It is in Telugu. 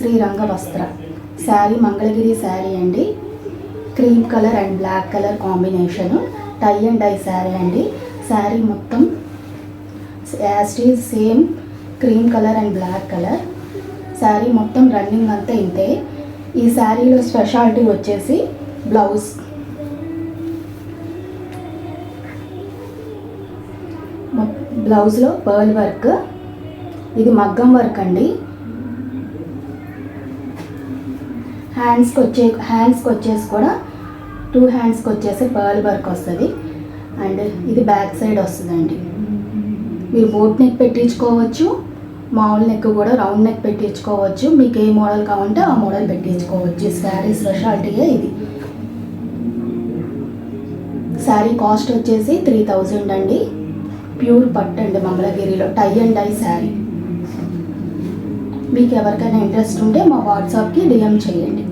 శ్రీరంగ వస్త్ర శారీ, మంగళగిరి శారీ అండి. Cream colour and black colour combination, tie and dye sari అండి. శారీ మొత్తం as is same cream colour and black colour. Sari మొత్తం రన్నింగ్ అంతా ఇంతే. ఈ శారీలో స్పెషాలిటీ వచ్చేసి బ్లౌజ్. బ్లౌజ్లో పర్ల్ వర్క్, ఇది మగ్గం వర్క్ అండి. హ్యాండ్స్కి వచ్చేసి కూడా 2 హ్యాండ్స్కి వచ్చేసి పర్ల్ వర్క్ వస్తుంది. అండ్ ఇది బ్యాక్ సైడ్ వస్తుందండి. మీరు బోట్ నెక్ పెట్టించుకోవచ్చు, మామూలు నెక్ కూడా రౌండ్ నెక్ పెట్టించుకోవచ్చు. మీకు ఏ మోడల్ కావాలంటే ఆ మోడల్ పెట్టించుకోవచ్చు. శారీ స్పెషాలిటీయే ఇది. శారీ కాస్ట్ వచ్చేసి 3000 అండి. ప్యూర్ పట్టు అండి, మంగళగిరిలో టై అండ్ డై శారీ. మీకు ఎవరికైనా ఇంట్రెస్ట్ ఉంటే మా వాట్సాప్కి డిఎం చేయండి.